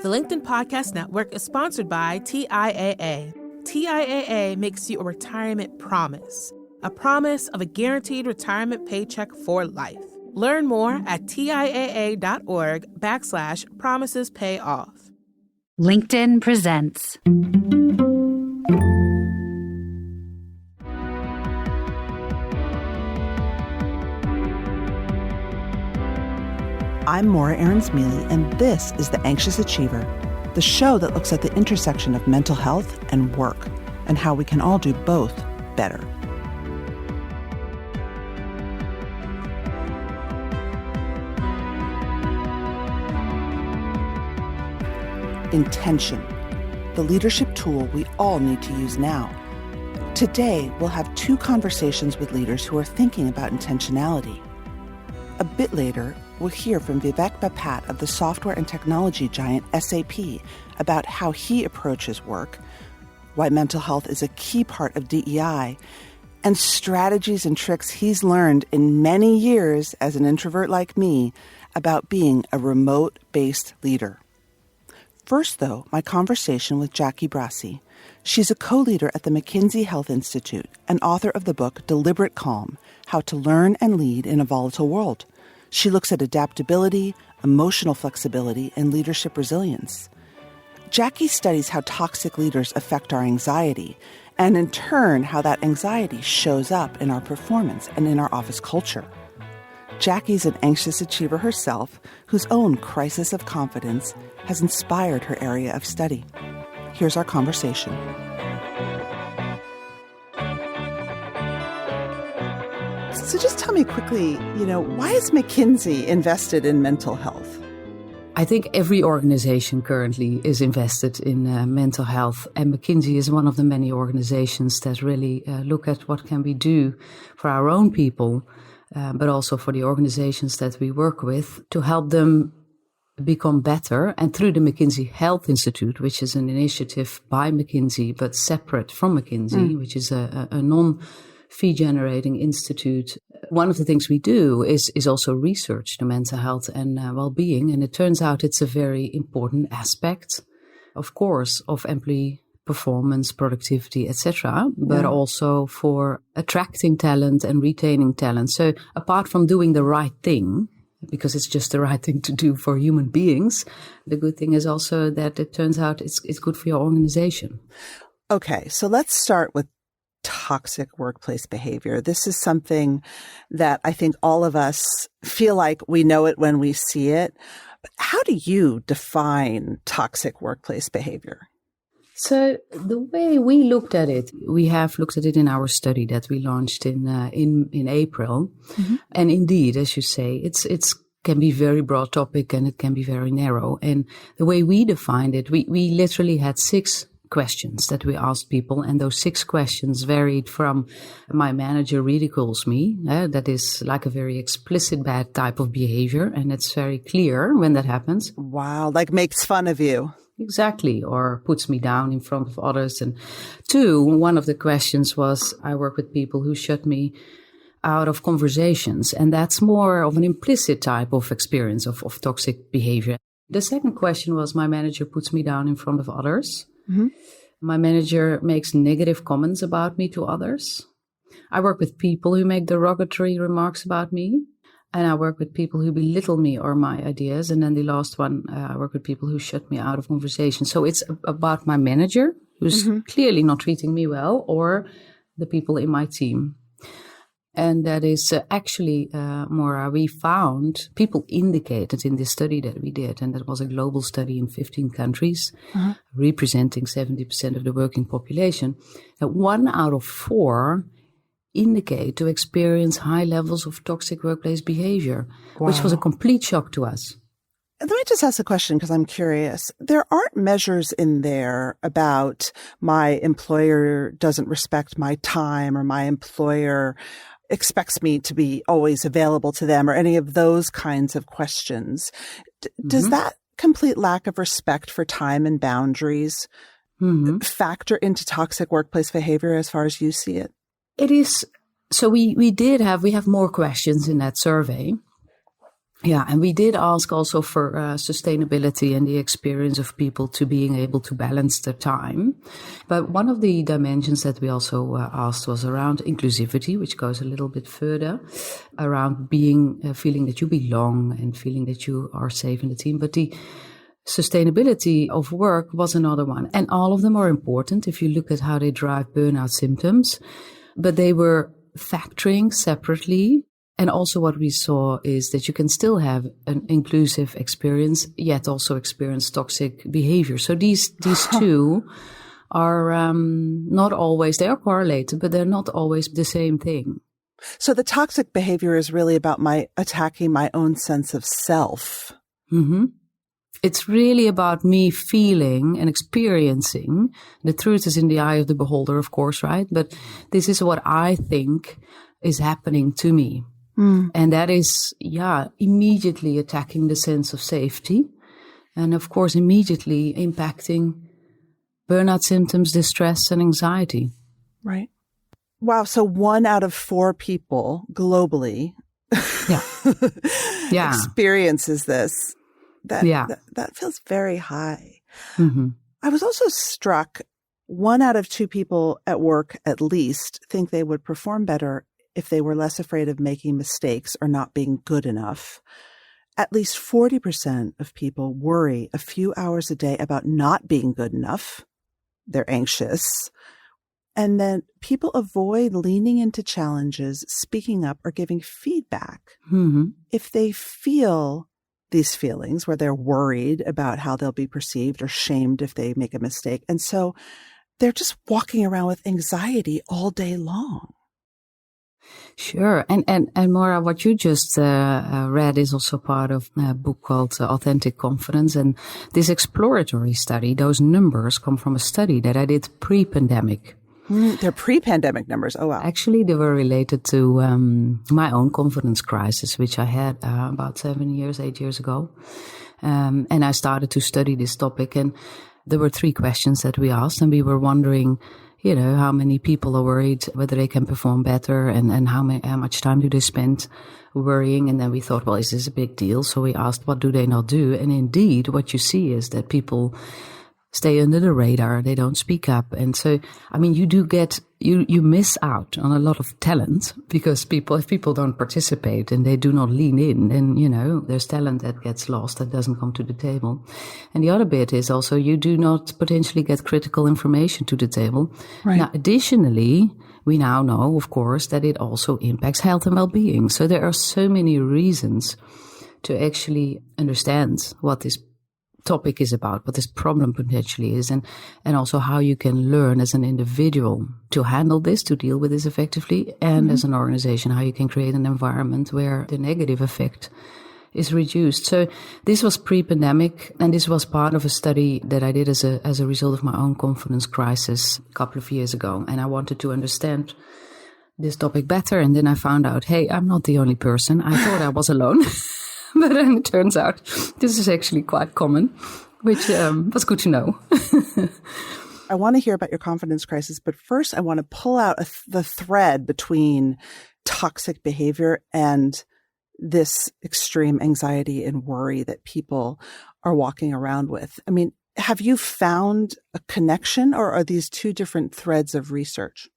The LinkedIn Podcast Network is sponsored by TIAA. TIAA makes you a retirement promise, a promise of a guaranteed retirement paycheck for life. Learn more at TIAA.org/promises pay off. LinkedIn presents. I'm Aarons-Mele, and this is The Anxious Achiever, the show that looks at the intersection of mental health and work, and how we can all do both better. Intention, the leadership tool we all need to use now. Today, we'll have two conversations with leaders who are thinking about intentionality. A bit later, we'll hear from Vivek Bapat of the software and technology giant SAP about how he approaches work, why mental health is a key part of DEI, and strategies and tricks he's learned in many years as an introvert like me about being a remote-based leader. First, though, my conversation with Jacqui Brassey. She's a co-leader at the McKinsey Health Institute and author of the book Deliberate Calm, How to Learn and Lead in a Volatile World. She looks at adaptability, emotional flexibility, and leadership resilience. Jacqui studies how toxic leaders affect our anxiety, and in turn, how that anxiety shows up in our performance and in our office culture. Jacqui's an anxious achiever herself, whose own crisis of confidence has inspired her area of study. Here's our conversation. So just tell me quickly, why is McKinsey invested in mental health? I think every organization currently is invested in mental health, and McKinsey is one of the many organizations that really look at what can we do for our own people, but also for the organizations that we work with to help them become better. And through the McKinsey Health Institute, which is an initiative by McKinsey, but separate from McKinsey, which is a non-fee-generating institute. One of the things we do is also research the mental health and well-being. And it turns out it's a very important aspect, of course, of employee performance, productivity, etc., but also for attracting talent and retaining talent. So apart from doing the right thing, because it's just the right thing to do for human beings, the good thing is also that it turns out it's good for your organization. Okay, so let's start with toxic workplace behavior. This is something that I think all of us feel like we know it when we see it. But how do you define toxic workplace behavior? So the way we looked at it, we have looked at it in our study that we launched in April. Mm-hmm. And indeed, as you say, it's can be very broad topic and it can be very narrow. And the way we defined it, we literally had 6 questions that we asked people. And those 6 questions varied from my manager ridicules me. That is like a very explicit bad type of behavior. And it's very clear when that happens. Wow, like makes fun of you. Exactly, or puts me down in front of others. And 2, one of the questions was, I work with people who shut me out of conversations. And that's more of an implicit type of experience of toxic behavior. The second question was, my manager puts me down in front of others. Mm-hmm. My manager makes negative comments about me to others. I work with people who make derogatory remarks about me. And I work with people who belittle me or my ideas. And then the last one, I work with people who shut me out of conversation. So it's about my manager, who's clearly not treating me well, or the people in my team. And that is actually, Maura, we found, people indicated in this study that we did, and that was a global study in 15 countries, representing 70% of the working population, that 1 out of 4 indicate to experience high levels of toxic workplace behavior, which was a complete shock to us. Let me just ask a question because I'm curious. There aren't measures in there about my employer doesn't respect my time or my employer expects me to be always available to them or any of those kinds of questions. Does that complete lack of respect for time and boundaries factor into toxic workplace behavior as far as you see it? It is. So we have more questions in that survey. Yeah, and we did ask also for sustainability and the experience of people to being able to balance their time. But one of the dimensions that we also asked was around inclusivity, which goes a little bit further, around being feeling that you belong and feeling that you are safe in the team. But the sustainability of work was another one. And all of them are important if you look at how they drive burnout symptoms. But they were factoring separately. And also what we saw is that you can still have an inclusive experience, yet also experience toxic behavior. So these two are not always, they are correlated, but they're not always the same thing. So the toxic behavior is really about attacking my own sense of self. Mm-hmm. It's really about me feeling and experiencing. The truth is in the eye of the beholder, of course, right? But this is what I think is happening to me. And that is, immediately attacking the sense of safety. And of course, immediately impacting burnout symptoms, distress, and anxiety. Right. Wow. So 1 out of 4 people globally experiences this. That feels very high. Mm-hmm. I was also struck, 1 out of 2 people at work, at least, think they would perform better if they were less afraid of making mistakes or not being good enough. At least 40% of people worry a few hours a day about not being good enough. They're anxious. And then people avoid leaning into challenges, speaking up, or giving feedback. Mm-hmm. If they feel these feelings where they're worried about how they'll be perceived or shamed if they make a mistake. And so they're just walking around with anxiety all day long. Sure. And Maura, what you just read is also part of a book called Authentic Confidence. And this exploratory study, those numbers come from a study that I did pre-pandemic. They're pre-pandemic numbers. Oh, wow. Actually, they were related to my own confidence crisis, which I had about 8 years ago. And I started to study this topic. And there were 3 questions that we asked, and we were wondering, how many people are worried whether they can perform better and how much time do they spend worrying. And then we thought, well, is this a big deal? So we asked, what do they not do? And indeed, what you see is that people stay under the radar. They don't speak up. And so, you do get, you miss out on a lot of talent because if people don't participate and they do not lean in, then, there's talent that gets lost, that doesn't come to the table. And the other bit is also you do not potentially get critical information to the table. Right. Now, additionally, we now know, of course, that it also impacts health and well-being. So there are so many reasons to actually understand what this topic is about, what this problem potentially is, and also how you can learn as an individual to handle this, to deal with this effectively, and as an organization, how you can create an environment where the negative effect is reduced. So this was pre-pandemic, and this was part of a study that I did as a result of my own confidence crisis a couple of years ago, and I wanted to understand this topic better, and then I found out, hey, I'm not the only person. I thought I was alone. But then it turns out this is actually quite common, which was good to know. I want to hear about your confidence crisis, but first I want to pull out the thread between toxic behavior and this extreme anxiety and worry that people are walking around with. Have you found a connection, or are these 2 different threads of research?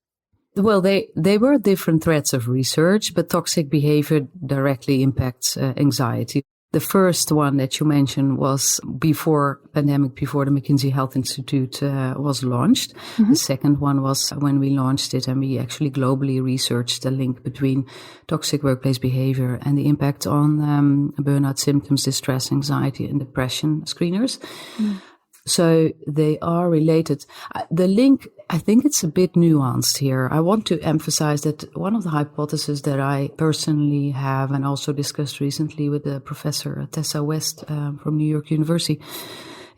Well, they were different threads of research, but toxic behavior directly impacts anxiety. The first one that you mentioned was before pandemic, before the McKinsey Health Institute was launched. Mm-hmm. The second one was when we launched it, and we actually globally researched the link between toxic workplace behavior and the impact on burnout symptoms, distress, anxiety, and depression screeners. Mm. So they are related. The link, I think it's a bit nuanced here. I want to emphasize that one of the hypotheses that I personally have and also discussed recently with the professor Tessa West from New York University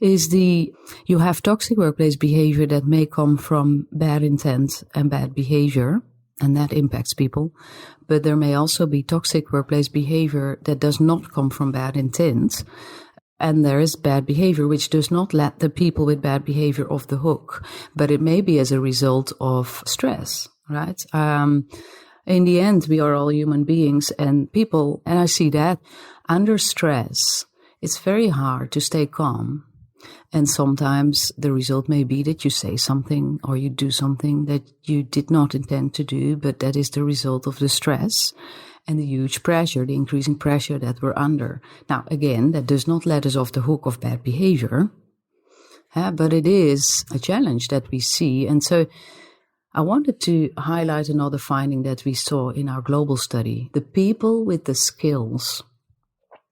is you have toxic workplace behavior that may come from bad intent and bad behavior, and that impacts people. But there may also be toxic workplace behavior that does not come from bad intent. And there is bad behavior, which does not let the people with bad behavior off the hook, but it may be as a result of stress, right? In the end, we are all human beings, and people, and I see that under stress, it's very hard to stay calm. And sometimes the result may be that you say something or you do something that you did not intend to do, but that is the result of the stress and the huge pressure, the increasing pressure that we're under. Now, again, that does not let us off the hook of bad behavior, but it is a challenge that we see. And so I wanted to highlight another finding that we saw in our global study. The people with the skills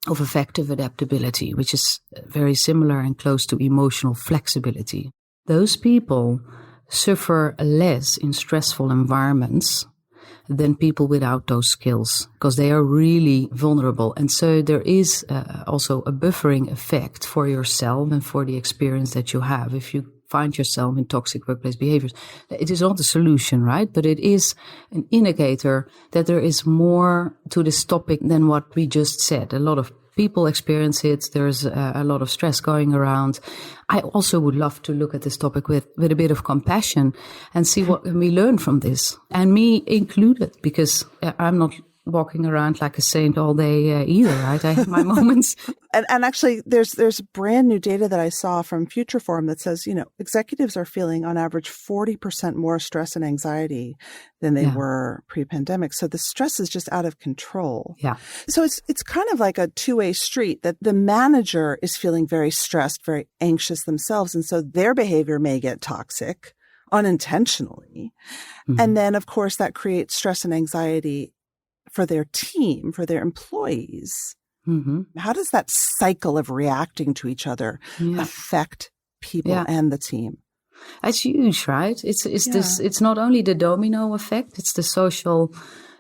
of effective adaptability, which is very similar and close to emotional flexibility, those people suffer less in stressful environments than people without those skills, because they are really vulnerable. And so there is also a buffering effect for yourself and for the experience that you have. If you find yourself in toxic workplace behaviors, it is not a solution, right? But it is an indicator that there is more to this topic than what we just said. A lot of people experience it. There's a lot of stress going around. I also would love to look at this topic with a bit of compassion and see what can we learn from this, and me included, because I'm not walking around like a saint all day either, right? I have my moments. And actually, there's brand new data that I saw from Future Forum that says, executives are feeling on average 40% more stress and anxiety than they were pre-pandemic. So the stress is just out of control. Yeah. So it's kind of like a two-way street, that the manager is feeling very stressed, very anxious themselves. And so their behavior may get toxic unintentionally. Mm-hmm. And then, of course, that creates stress and anxiety for their team, for their employees. Mm-hmm. How does that cycle of reacting to each other affect people and the team? It's huge, right? It's not only the domino effect, it's the social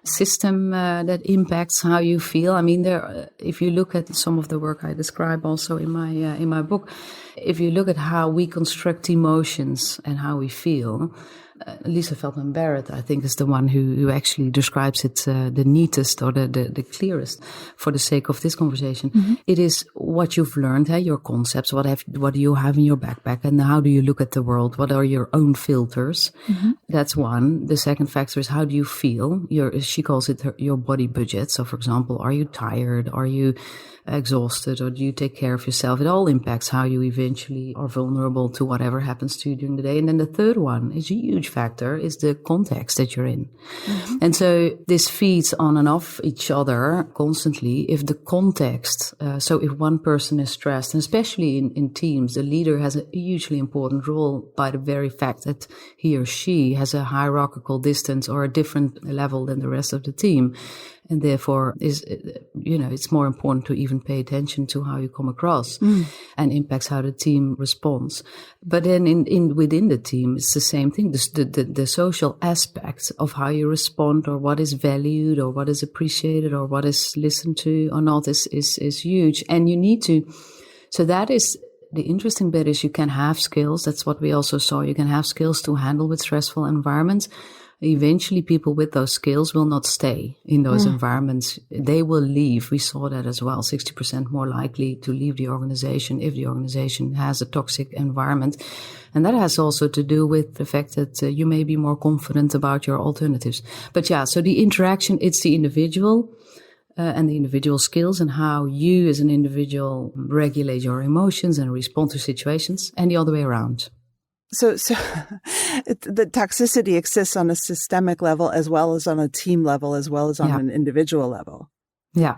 system that impacts how you feel. I mean, if you look at some of the work I describe also in my book, if you look at how we construct emotions and how we feel, Lisa Feldman Barrett, I think, is the one who actually describes it the neatest or the clearest for the sake of this conversation. Mm-hmm. It is what you've learned, your concepts, what do you have in your backpack, and how do you look at the world? What are your own filters? Mm-hmm. That's one. The second factor is, how do you feel? She calls it your body budget. So, for example, are you tired? Are you exhausted, or do you take care of yourself? It all impacts how you eventually are vulnerable to whatever happens to you during the day. And then the third one is a huge factor, is the context that you're in. Mm-hmm. And so this feeds on and off each other constantly. If the context, so if one person is stressed, and especially in teams, the leader has a hugely important role by the very fact that he or she has a hierarchical distance or a different level than the rest of the team. And therefore, it's more important to even pay attention to how you come across and impacts how the team responds. But then within the team, it's the same thing. The social aspects of how you respond, or what is valued, or what is appreciated, or what is listened to or not is huge. And you need to, so that is the interesting bit, is you can have skills. That's what we also saw. You can have skills to handle with stressful environments. Eventually, people with those skills will not stay in those environments. They will leave. We saw that as well. 60% more likely to leave the organization if the organization has a toxic environment. And that has also to do with the fact that you may be more confident about your alternatives. But so the interaction, it's the individual and the individual skills, and how you as an individual regulate your emotions and respond to situations, and the other way around. So the toxicity exists on a systemic level, as well as on a team level, as well as on an individual level. Yeah.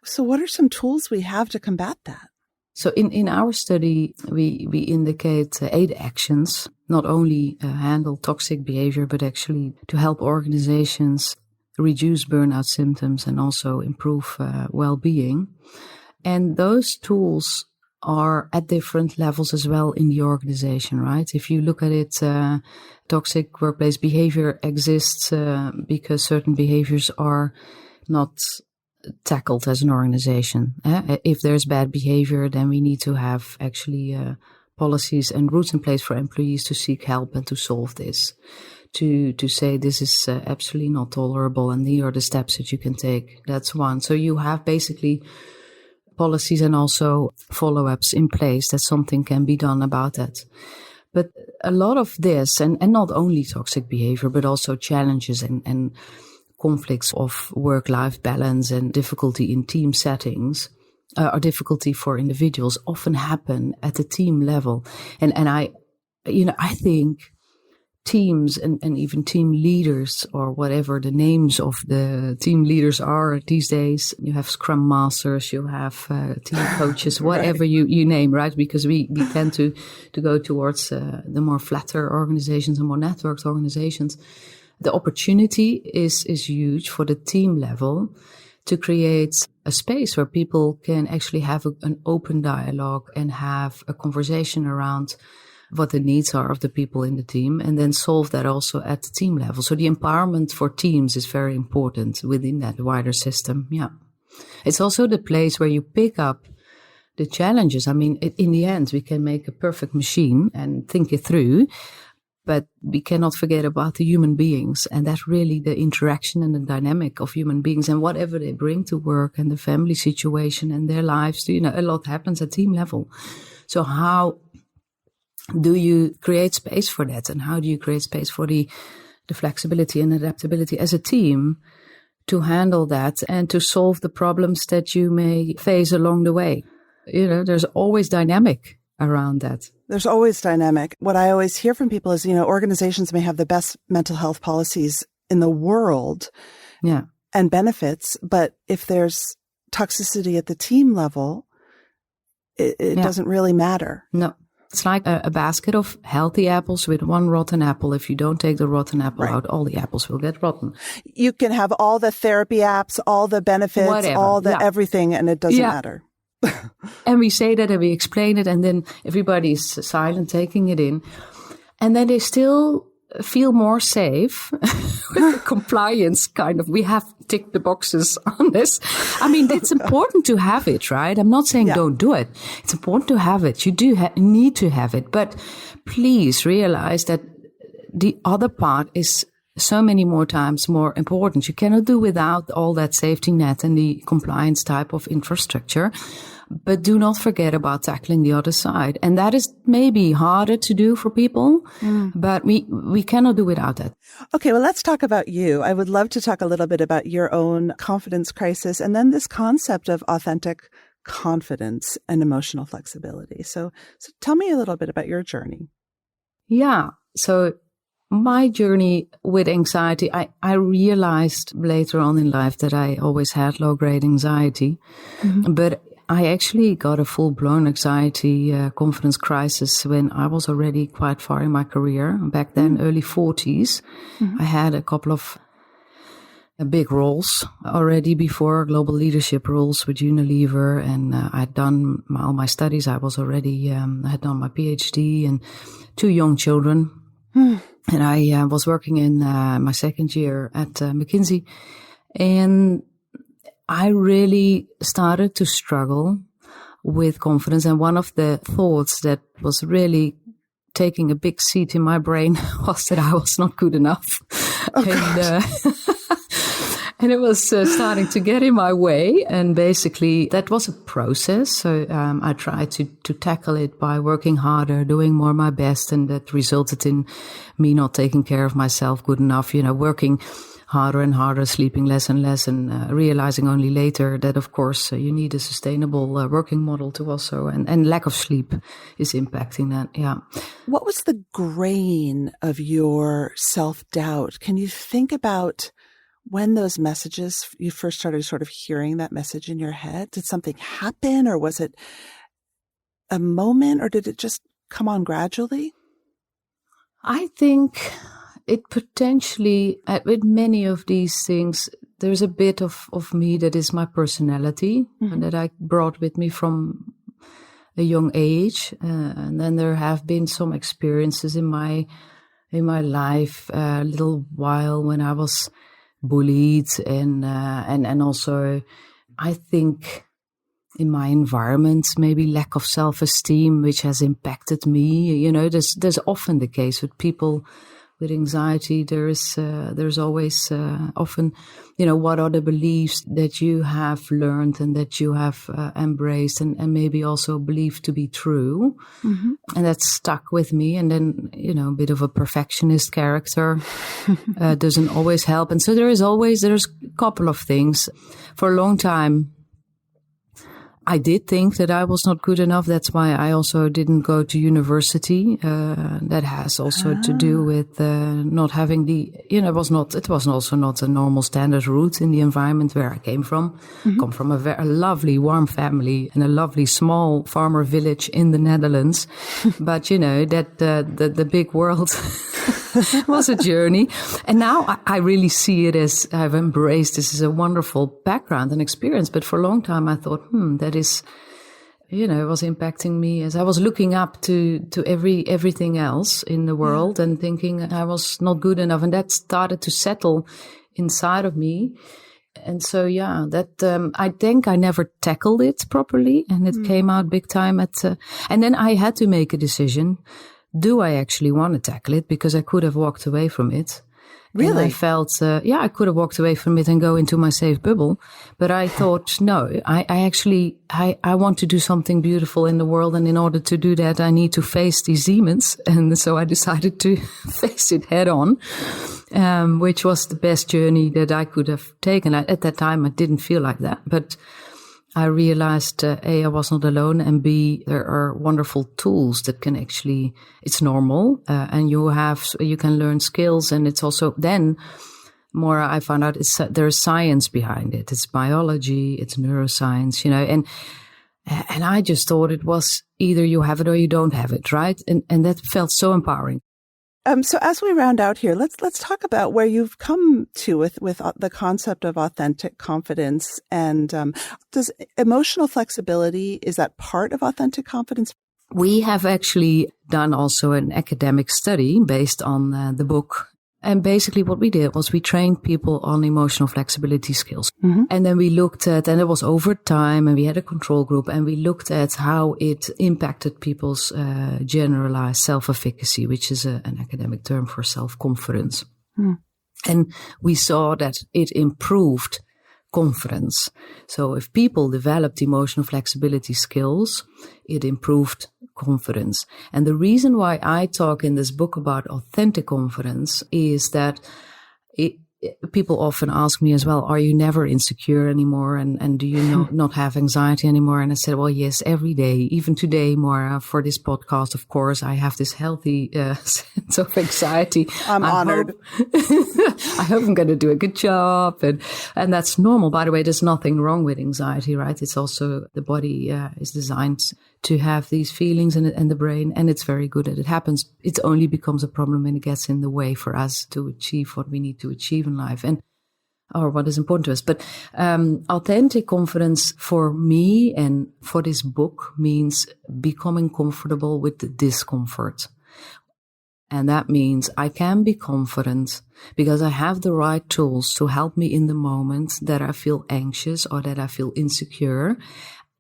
So what are some tools we have to combat that? So in our study, we indicate 8 actions, not only handle toxic behavior, but actually to help organizations reduce burnout symptoms and also improve well-being. And those tools are at different levels as well in the organization, right? If you look at it, toxic workplace behavior exists because certain behaviors are not tackled as an organization. If there's bad behavior, then we need to have actually policies and routes in place for employees to seek help and to solve this. To say this is absolutely not tolerable, and here are the steps that you can take. That's one. So you have basically policies and also follow-ups in place that something can be done about that. But a lot of this, and not only toxic behavior, but also challenges and conflicts of work-life balance and difficulty in team settings, or difficulty for individuals, often happen at the team level. And I think teams and even team leaders, or whatever the names of the team leaders are these days, you have scrum masters, you have team coaches, whatever right. you name, right? Because we tend to go towards the more flatter organizations and more networked organizations. The opportunity is huge for the team level to create a space where people can actually have an open dialogue and have a conversation around what the needs are of the people in the team, and then solve that also at the team level. So the empowerment for teams is very important within that wider system. Yeah. It's also the place where you pick up the challenges. I mean, in the end, we can make a perfect machine and think it through, but we cannot forget about the human beings, and that's really the interaction and the dynamic of human beings and whatever they bring to work and the family situation and their lives. A lot happens at team level. So how do you create space for that? And how do you create space for the flexibility and adaptability as a team to handle that and to solve the problems that you may face along the way? There's always dynamic around that. There's always dynamic. What I always hear from people is, organizations may have the best mental health policies in the world and benefits, but if there's toxicity at the team level, it doesn't really matter. No. It's like a basket of healthy apples with one rotten apple. If you don't take the rotten apple out, all the apples will get rotten. You can have all the therapy apps, all the benefits, whatever. all the everything, and it doesn't matter. And we say that and we explain it, and then everybody's silent, taking it in. And then they still feel more safe with the compliance kind of. We have ticked the boxes on this. I mean, it's important to have it, right? I'm not saying don't do it. It's important to have it. You do need to have it. But please realize that the other part is so many more times more important. You cannot do without all that safety net and the compliance type of infrastructure. But do not forget about tackling the other side. And that is maybe harder to do for people, but we cannot do without that. Okay, well, let's talk about you. I would love to talk a little bit about your own confidence crisis and then this concept of authentic confidence and emotional flexibility. So tell me a little bit about your journey. Yeah. So my journey with anxiety, I realized later on in life that I always had low-grade anxiety, but I actually got a full-blown anxiety confidence crisis when I was already quite far in my career. Back then, early 40s, I had a couple of big roles already before, global leadership roles with Unilever, and I'd done all my studies. I was already, I had done my PhD and 2 young children. And I was working in my second year at McKinsey, and I really started to struggle with confidence. And one of the thoughts that was really taking a big seat in my brain was that I was not good enough. And it was starting to get in my way. And basically that was a process. So I tried to tackle it by working harder, doing more my best. And that resulted in me not taking care of myself good enough, working harder and harder, sleeping less and less, and realizing only later that, of course, you need a sustainable working model to also, and lack of sleep is impacting that. Yeah. What was the grain of your self-doubt? Can you think about when those messages, you first started sort of hearing that message in your head? Did something happen, or was it a moment, or did it just come on gradually? I think it potentially, with many of these things, there's a bit of me that is my personality and that I brought with me from a young age. And then there have been some experiences in my life, a little while when I was bullied and also I think in my environment, maybe lack of self-esteem, which has impacted me. There's often the case with people with anxiety, there's always often, what are the beliefs that you have learned and that you have embraced and maybe also believed to be true. Mm-hmm. And that's stuck with me. And then, a bit of a perfectionist character doesn't always help. And so there's a couple of things. For a long time, I did think that I was not good enough. That's why I also didn't go to university. That has also to do with not having it was also not a normal standard route in the environment where I came from. Mm-hmm. Come from a very lovely, warm family in a lovely small farmer village in the Netherlands. But that the big world was a journey. And now I really see it as I've embraced this as a wonderful background and experience. But for a long time, I thought, that is, it was impacting me as I was looking up to everything else in the world and thinking I was not good enough. And that started to settle inside of me. And so, I think I never tackled it properly, and it came out big time and then I had to make a decision. Do I actually want to tackle it? Because I could have walked away from it. Really? And I felt, I could have walked away from it and go into my safe bubble. But I thought, no, I want to do something beautiful in the world. And in order to do that, I need to face these demons. And so I decided to face it head on, which was the best journey that I could have taken. At that time, I didn't feel like that. But I realized, A, I was not alone, and B, there are wonderful tools that can actually, it's normal, and you can learn skills, and it's also then more I found out there's science behind it. It's biology, it's neuroscience, and I just thought it was either you have it or you don't have it, right? And that felt so empowering. So as we round out here, let's talk about where you've come to with the concept of authentic confidence. And does emotional flexibility, is that part of authentic confidence? We have actually done also an academic study based on the book. And basically what we did was we trained people on emotional flexibility skills. Mm-hmm. And then we looked at, and it was over time, and we had a control group, and we looked at how it impacted people's generalized self-efficacy, which is an academic term for self-confidence. Mm. And we saw that it improved confidence. So if people developed emotional flexibility skills, it improved confidence. And the reason why I talk in this book about authentic confidence is that people often ask me as well, are you never insecure anymore? And do you not have anxiety anymore? And I said, well, yes, every day, even today, Maura, for this podcast, of course, I have this healthy sense of anxiety. I'm honored. I hope I'm going to do a good job. And that's normal. By the way, there's nothing wrong with anxiety, right? It's also the body is designed to have these feelings and the brain, and it's very good that it happens. It only becomes a problem when it gets in the way for us to achieve what we need to achieve in life or what is important to us. But authentic confidence for me and for this book means becoming comfortable with the discomfort. And that means I can be confident because I have the right tools to help me in the moment that I feel anxious or that I feel insecure,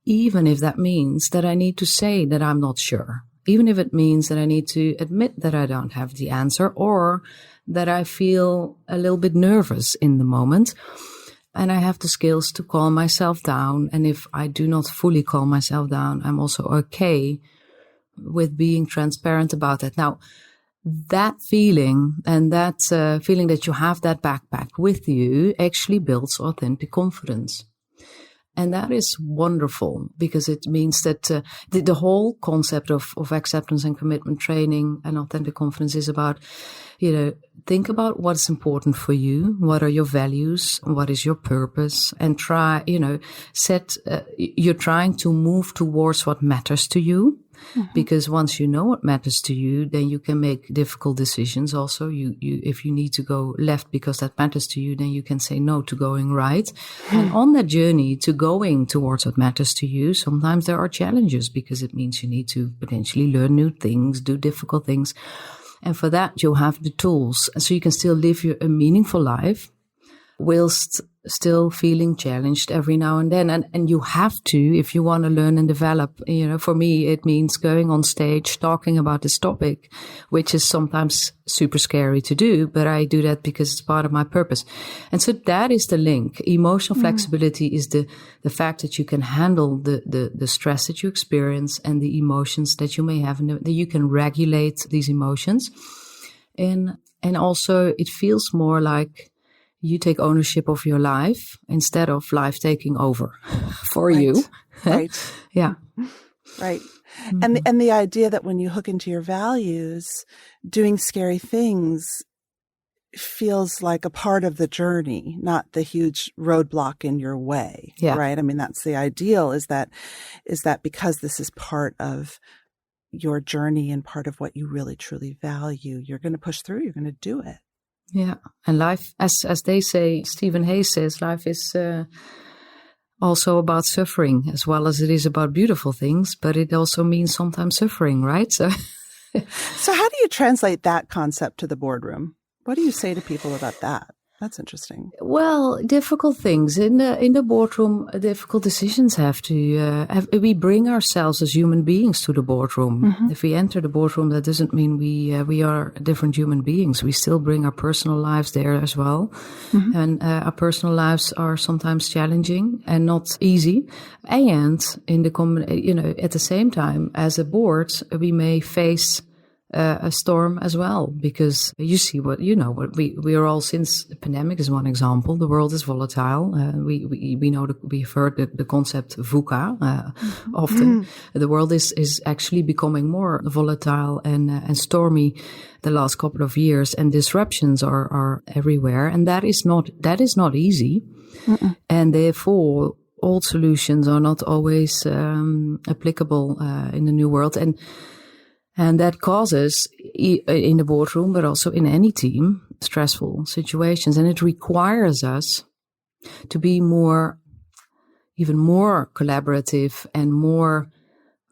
even if that means that I need to say that I'm not sure, even if it means that I need to admit that I don't have the answer or that I feel a little bit nervous in the moment. And I have the skills to calm myself down. And if I do not fully calm myself down, I'm also okay with being transparent about that. Now, that feeling and that feeling that you have that backpack with you actually builds authentic confidence. And that is wonderful because it means that the whole concept of acceptance and commitment training and authentic confidence is about, think about what's important for you. What are your values? What is your purpose? And try, you're trying to move towards what matters to you. Mm-hmm. Because once you know what matters to you, then you can make difficult decisions. Also, if you need to go left because that matters to you, then you can say no to going right. Mm-hmm. And on that journey to going towards what matters to you, sometimes there are challenges because it means you need to potentially learn new things, do difficult things. And for that, you have the tools. So you can still live a meaningful life whilst still feeling challenged every now and then. And you have to, if you want to learn and develop. For me, it means going on stage, talking about this topic, which is sometimes super scary to do, but I do that because it's part of my purpose. And so that is the link. Emotional flexibility is the fact that you can handle the stress that you experience and the emotions that you may have, and that you can regulate these emotions. And also it feels more like you take ownership of your life instead of life taking over for you. Right. Yeah. Right. Mm-hmm. And the idea that when you hook into your values, doing scary things feels like a part of the journey, not the huge roadblock in your way. Yeah. Right. I mean, that's the ideal, is that because this is part of your journey and part of what you really truly value, you're going to push through, you're going to do it. Yeah. And life, as they say, Stephen Hayes says, life is also about suffering as well as it is about beautiful things, but it also means sometimes suffering, right? So how do you translate that concept to the boardroom? What do you say to people about that? That's interesting. Well, difficult things in the boardroom, difficult decisions have to we bring ourselves as human beings to the boardroom. Mm-hmm. If we enter the boardroom, that doesn't mean we are different human beings. We still bring our personal lives there as well, mm-hmm. and our personal lives are sometimes challenging and not easy. And in the at the same time, as a board, we may face a storm as well, because you see what we are all, since the pandemic is one example. The world is volatile. We know that we've heard the concept VUCA often. Mm-hmm. The world is actually becoming more volatile and stormy the last couple of years, and disruptions are everywhere, and that is not easy. Mm-mm. And therefore old solutions are not always applicable in the new world, and that causes, in the boardroom, but also in any team, stressful situations. And it requires us to be even more collaborative and more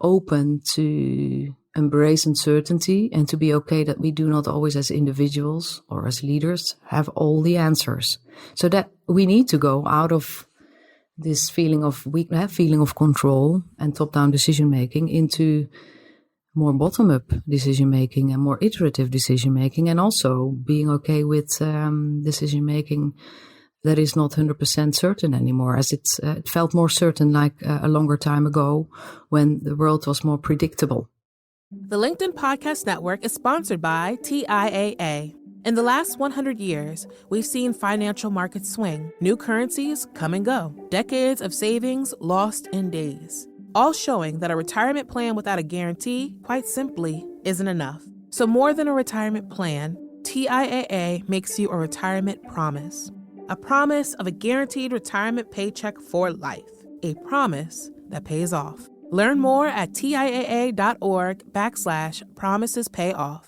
open to embrace uncertainty, and to be okay that we do not always, as individuals or as leaders, have all the answers. So that we need to go out of this feeling of control and top-down decision-making into more bottom-up decision-making and more iterative decision-making, and also being okay with decision-making that is not 100% certain anymore, as it felt more certain like a longer time ago when the world was more predictable. The LinkedIn Podcast Network is sponsored by TIAA. In the last 100 years, we've seen financial markets swing, new currencies come and go, decades of savings lost in days, all showing that a retirement plan without a guarantee, quite simply, isn't enough. So more than a retirement plan, TIAA makes you a retirement promise. A promise of a guaranteed retirement paycheck for life. A promise that pays off. Learn more at TIAA.org/promisespayoff.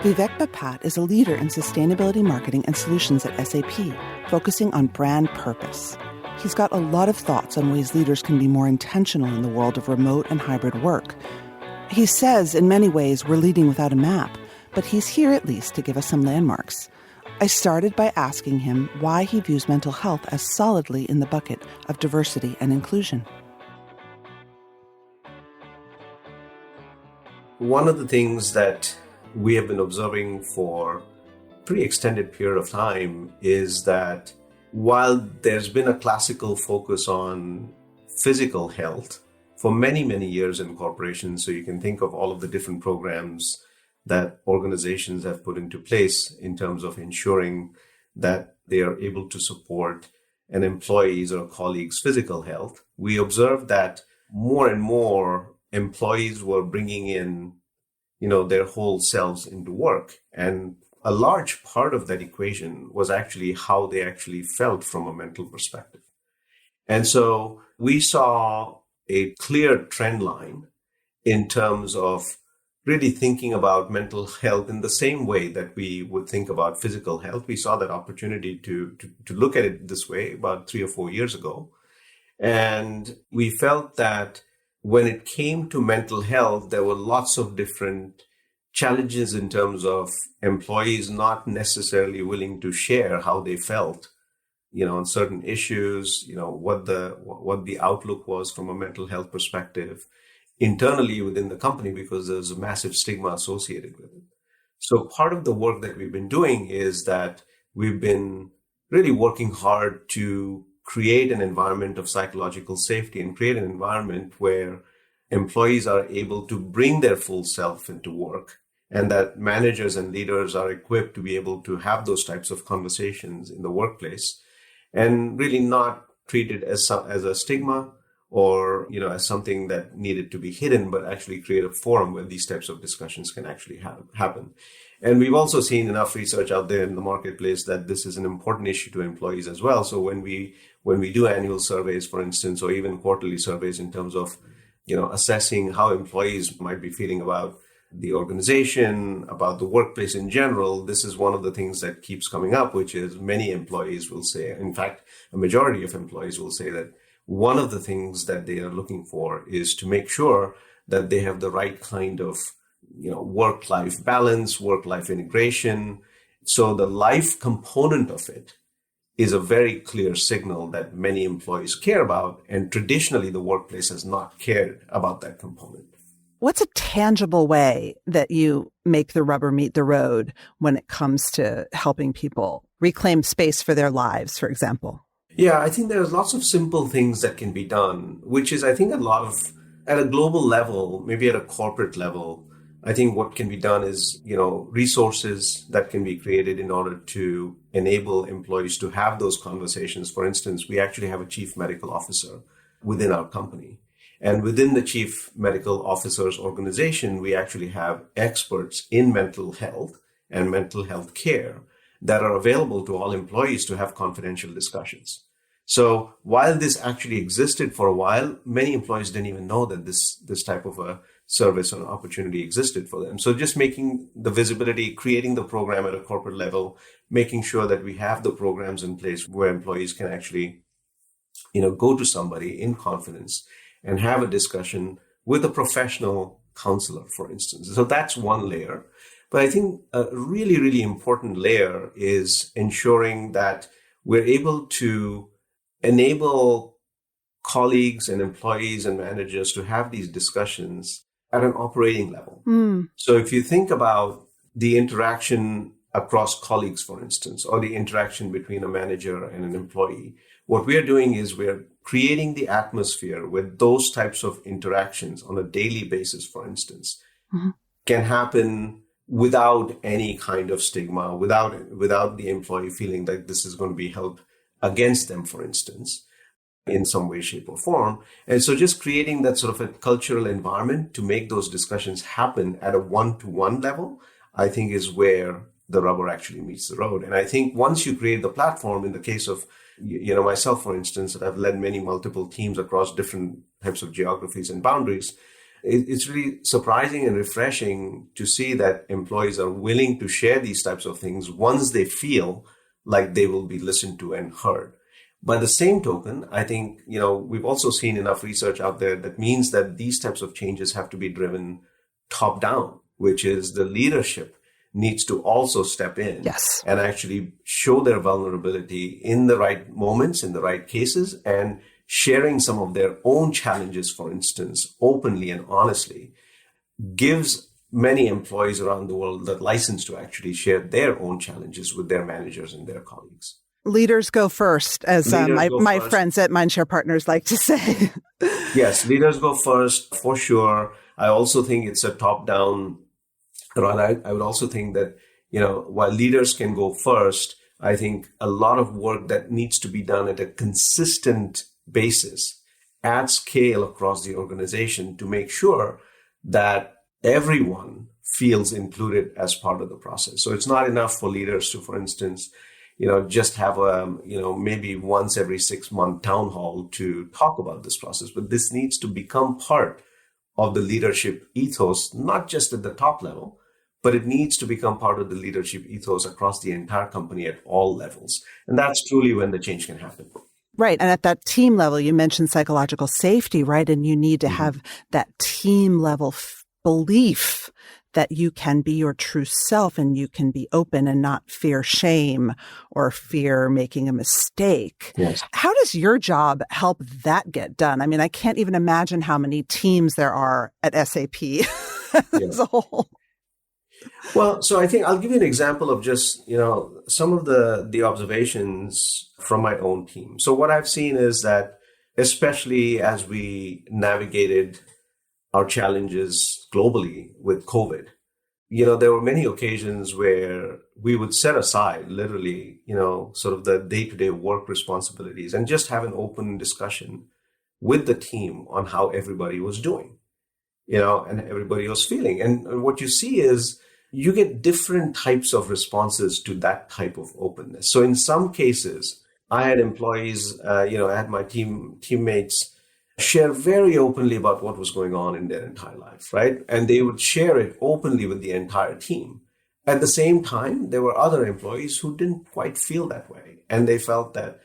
Vivek Bapat is a leader in sustainability marketing and solutions at SAP, focusing on brand purpose. He's got a lot of thoughts on ways leaders can be more intentional in the world of remote and hybrid work. He says, in many ways, we're leading without a map, but he's here at least to give us some landmarks. I started by asking him why he views mental health as solidly in the bucket of diversity and inclusion. One of the things that we have been observing for a pretty extended period of time is that while there's been a classical focus on physical health for many, many years in corporations, so you can think of all of the different programs that organizations have put into place in terms of ensuring that they are able to support an employee's or colleague's physical health, we observed that more and more employees were bringing in their whole selves into work. And a large part of that equation was actually how they actually felt from a mental perspective. And so we saw a clear trend line in terms of really thinking about mental health in the same way that we would think about physical health. We saw that opportunity to look at it this way about 3 or 4 years ago. And we felt that when it came to mental health, there were lots of different challenges in terms of employees not necessarily willing to share how they felt, on certain issues, what the outlook was from a mental health perspective internally within the company, because there's a massive stigma associated with it. So part of the work that we've been doing is that we've been really working hard to create an environment of psychological safety and create an environment where employees are able to bring their full self into work, and that managers and leaders are equipped to be able to have those types of conversations in the workplace and really not treat it as a stigma or, as something that needed to be hidden, but actually create a forum where these types of discussions can actually happen. And we've also seen enough research out there in the marketplace that this is an important issue to employees as well. So when we do annual surveys, for instance, or even quarterly surveys in terms of, assessing how employees might be feeling about the organization, about the workplace in general, this is one of the things that keeps coming up, which is many employees will say, in fact, a majority of employees will say that one of the things that they are looking for is to make sure that they have the right kind of, work-life balance, work-life integration. So the life component of it is a very clear signal that many employees care about. And traditionally, the workplace has not cared about that component. What's a tangible way that you make the rubber meet the road when it comes to helping people reclaim space for their lives, for example? Yeah, I think there's lots of simple things that can be done, which is, I think, at a global level, maybe at a corporate level, I think what can be done is, resources that can be created in order to enable employees to have those conversations. For instance, we actually have a chief medical officer within our company. And within the chief medical officer's organization, we actually have experts in mental health and mental health care that are available to all employees to have confidential discussions. So while this actually existed for a while, many employees didn't even know that this type of a service or opportunity existed for them. So just making the visibility, creating the program at a corporate level, making sure that we have the programs in place where employees can actually, go to somebody in confidence and have a discussion with a professional counselor, for instance. So that's one layer. But I think a really, really important layer is ensuring that we're able to enable colleagues and employees and managers to have these discussions at an operating level. So if you think about the interaction across colleagues, for instance, or the interaction between a manager and an employee, what we're doing is we're creating the atmosphere where those types of interactions on a daily basis, for instance, can happen without any kind of stigma, without the employee feeling that this is going to be held against them, for instance, in some way, shape, or form. And so just creating that sort of a cultural environment to make those discussions happen at a one-to-one level, I think is where the rubber actually meets the road. And I think once you create the platform, in the case of, myself, for instance, that I've led multiple teams across different types of geographies and boundaries, it's really surprising and refreshing to see that employees are willing to share these types of things once they feel like they will be listened to and heard. By the same token, I think, we've also seen enough research out there that means that these types of changes have to be driven top down, which is the leadership needs to also step in and actually show their vulnerability in the right moments, in the right cases, and sharing some of their own challenges, for instance, openly and honestly, gives many employees around the world the license to actually share their own challenges with their managers and their colleagues. Leaders go first, as my friends at Mindshare Partners like to say. Yes, leaders go first, for sure. I also think it's a top-down run. I would also think that, while leaders can go first, I think a lot of work that needs to be done at a consistent basis at scale across the organization to make sure that everyone feels included as part of the process. So it's not enough for leaders to, for instance, just have maybe once every 6-month town hall to talk about this process, but this needs to become part of the leadership ethos, not just at the top level, but it needs to become part of the leadership ethos across the entire company at all levels. And that's truly when the change can happen. Right. And at that team level, you mentioned psychological safety, right? And you need to have that team level belief that you can be your true self and you can be open and not fear shame or fear making a mistake. Yes. How does your job help that get done? I mean, I can't even imagine how many teams there are at SAP as a whole. Well, so I think I'll give you an example of just, some of the observations from my own team. So what I've seen is that, especially as we navigated our challenges globally with COVID, there were many occasions where we would set aside literally, sort of the day-to-day work responsibilities and just have an open discussion with the team on how everybody was doing, and everybody was feeling. And what you see is you get different types of responses to that type of openness. So in some cases, I had employees, I had my teammates share very openly about what was going on in their entire life, right? And they would share it openly with the entire team. At the same time, there were other employees who didn't quite feel that way. And they felt that,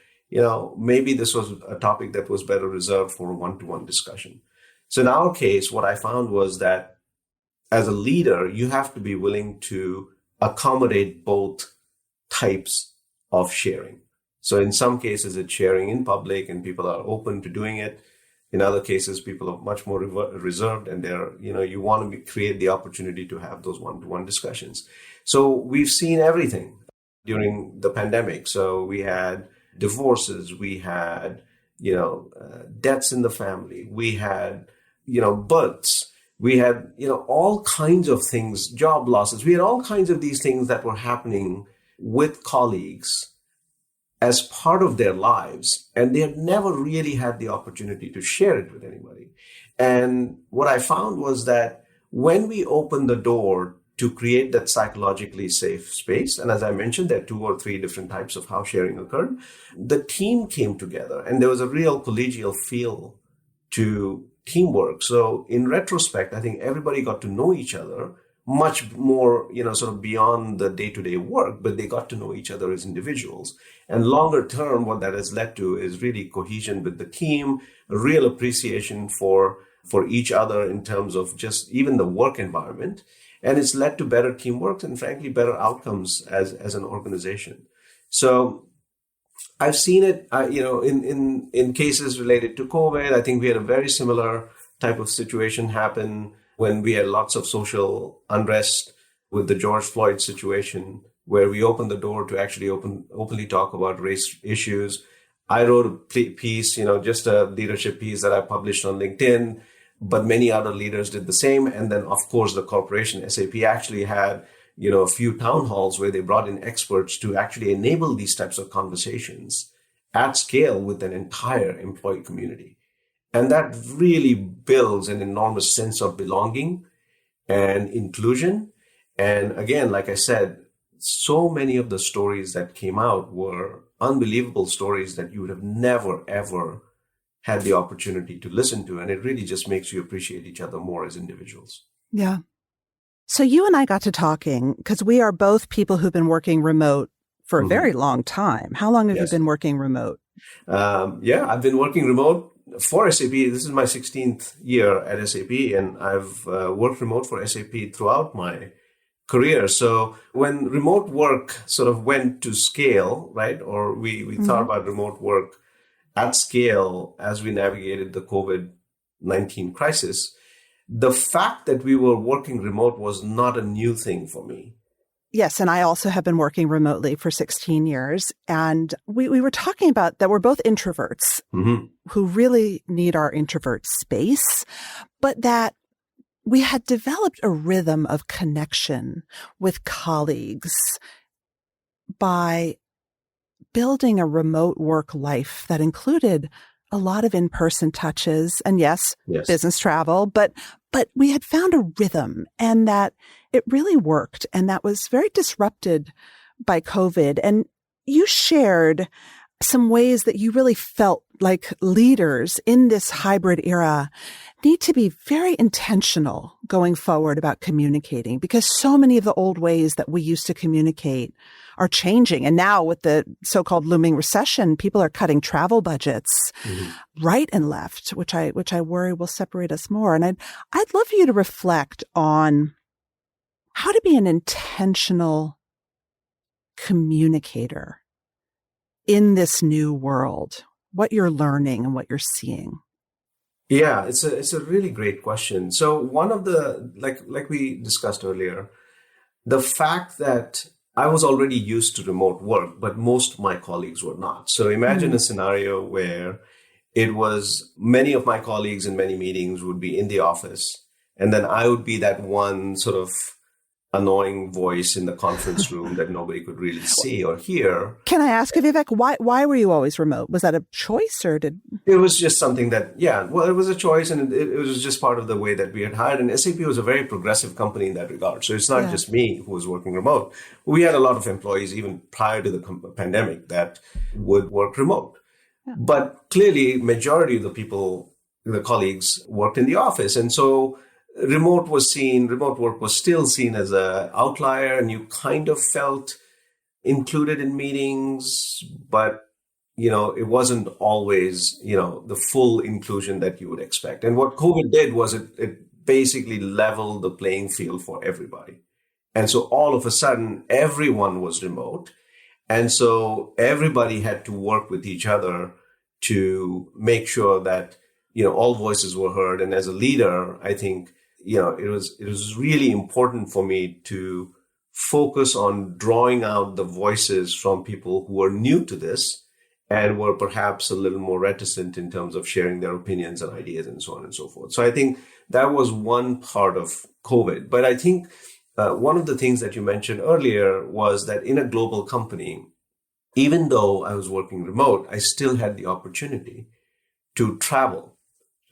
maybe this was a topic that was better reserved for a one-to-one discussion. So in our case, what I found was that as a leader, you have to be willing to accommodate both types of sharing. So in some cases, it's sharing in public and people are open to doing it. In other cases, people are much more reserved and you want to create the opportunity to have those one-to-one discussions. So we've seen everything during the pandemic. So we had divorces, we had, deaths in the family, we had, births, we had, all kinds of things, job losses. We had all kinds of these things that were happening with colleagues as part of their lives, and they had never really had the opportunity to share it with anybody. And what I found was that when we opened the door to create that psychologically safe space, and as I mentioned, there are 2 or 3 different types of how sharing occurred, the team came together and there was a real collegial feel to teamwork. So in retrospect, I think everybody got to know each other much more, sort of beyond the day-to-day work, but they got to know each other as individuals. And longer term, what that has led to is really cohesion with the team, a real appreciation for each other in terms of just even the work environment. And it's led to better teamwork and frankly, better outcomes as an organization. So I've seen it, in cases related to COVID. I think we had a very similar type of situation happen when we had lots of social unrest with the George Floyd situation, where we opened the door to actually openly talk about race issues. I wrote a piece, just a leadership piece that I published on LinkedIn, but many other leaders did the same. And then, of course, the corporation SAP actually had, a few town halls where they brought in experts to actually enable these types of conversations at scale with an entire employee community. And that really builds an enormous sense of belonging and inclusion. And again, like I said, so many of the stories that came out were unbelievable stories that you would have never, ever had the opportunity to listen to. And it really just makes you appreciate each other more as individuals. Yeah. So you and I got to talking because we are both people who've been working remote for a very long time. How long have you been working remote? I've been working remote for SAP. This is my 16th year at SAP, and I've worked remote for SAP throughout my career. So when remote work sort of went to scale, right, or we thought about remote work at scale as we navigated the COVID-19 crisis, the fact that we were working remote was not a new thing for me. Yes, and I also have been working remotely for 16 years. And we were talking about that we're both introverts who really need our introvert space, but that we had developed a rhythm of connection with colleagues by building a remote work life that included a lot of in-person touches and yes, business travel, but we had found a rhythm and that it really worked. And that was very disrupted by COVID. And you shared some ways that you really felt like leaders in this hybrid era need to be very intentional going forward about communicating, because so many of the old ways that we used to communicate are changing. And now with the so-called looming recession, people are cutting travel budgets right and left, which I worry will separate us more. And I'd love for you to reflect on how to be an intentional communicator in this new world, what you're learning and what you're seeing. Yeah, it's a really great question. So one of the, like we discussed earlier, the fact that I was already used to remote work, but most of my colleagues were not. So imagine a scenario where it was many of my colleagues in many meetings would be in the office, and then I would be that one sort of annoying voice in the conference room that nobody could really see or hear. Can I ask you, Vivek, why were you always remote? Was that a choice or did... It was just something that, it was a choice, and it was just part of the way that we had hired. And SAP was a very progressive company in that regard. So it's not just me who was working remote. We had a lot of employees even prior to the pandemic that would work remote. Yeah. But clearly, majority of the colleagues worked in the office. And so remote work was still seen as an outlier, and you kind of felt included in meetings, but, it wasn't always, the full inclusion that you would expect. And what COVID did was it basically leveled the playing field for everybody. And so all of a sudden, everyone was remote. And so everybody had to work with each other to make sure that, all voices were heard. And as a leader, I think, it was really important for me to focus on drawing out the voices from people who are new to this and were perhaps a little more reticent in terms of sharing their opinions and ideas and so on and so forth. So I think that was one part of COVID. But I think one of the things that you mentioned earlier was that in a global company, even though I was working remote, I still had the opportunity to travel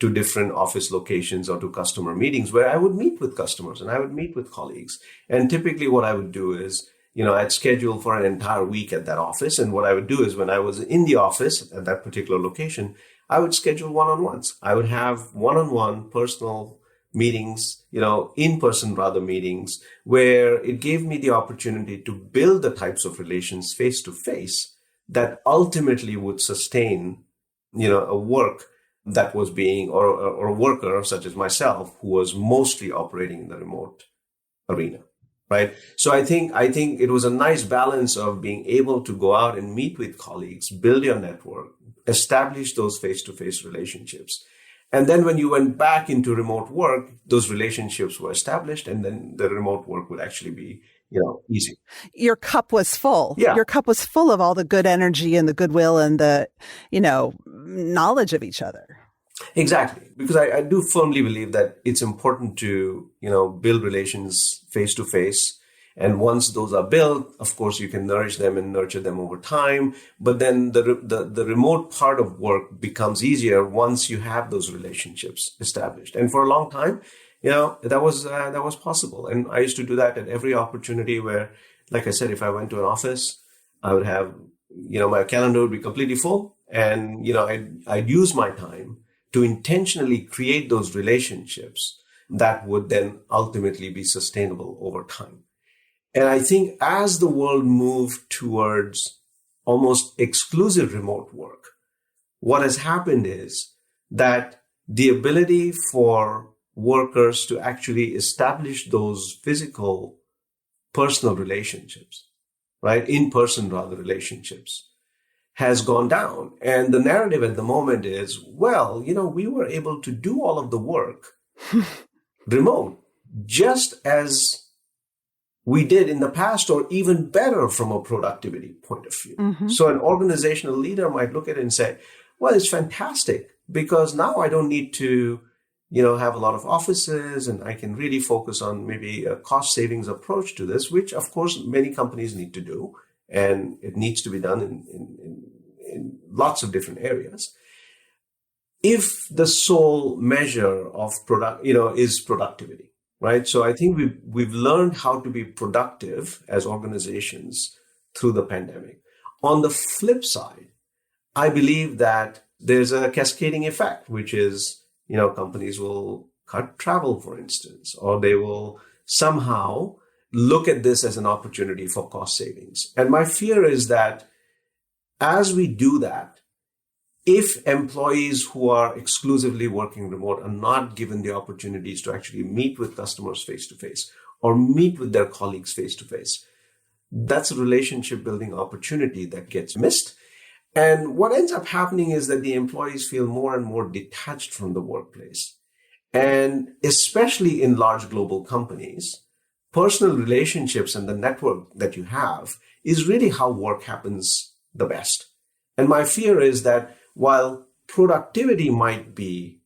to different office locations or to customer meetings where I would meet with customers and I would meet with colleagues. And typically what I would do is, I'd schedule for an entire week at that office. And what I would do is when I was in the office at that particular location, I would schedule one-on-ones. I would have one-on-one personal meetings, in-person rather meetings, where it gave me the opportunity to build the types of relations face-to-face that ultimately would sustain, a work that was being, or a worker such as myself, who was mostly operating in the remote arena, right? So I think it was a nice balance of being able to go out and meet with colleagues, build your network, establish those face-to-face relationships. And then when you went back into remote work, those relationships were established, and then the remote work would actually be, easy. Your cup was full. Yeah. Your cup was full of all the good energy and the goodwill and the, knowledge of each other. Exactly. Because I do firmly believe that it's important to, build relations face to face. And once those are built, of course, you can nourish them and nurture them over time. But then the remote part of work becomes easier once you have those relationships established. And for a long time, that was possible. And I used to do that at every opportunity where, like I said, if I went to an office, I would have, my calendar would be completely full. And, I'd use my time to intentionally create those relationships that would then ultimately be sustainable over time. And I think as the world moved towards almost exclusive remote work, what has happened is that the ability for workers to actually establish those physical, personal relationships, right? In-person rather relationships has gone down. And the narrative at the moment is, we were able to do all of the work remote, just as we did in the past, or even better from a productivity point of view. Mm-hmm. So an organizational leader might look at it and say, well, it's fantastic because now I don't need to, have a lot of offices, and I can really focus on maybe a cost savings approach to this, which of course many companies need to do. And it needs to be done in lots of different areas. If the sole measure of is productivity, right? So I think we've learned how to be productive as organizations through the pandemic. On the flip side, I believe that there's a cascading effect, which is, companies will cut travel, for instance, or they will somehow look at this as an opportunity for cost savings. And my fear is that as we do that, if employees who are exclusively working remote are not given the opportunities to actually meet with customers face-to-face or meet with their colleagues face-to-face, that's a relationship building opportunity that gets missed. And what ends up happening is that the employees feel more and more detached from the workplace. And especially in large global companies, personal relationships and the network that you have is really how work happens the best. And my fear is that while productivity might be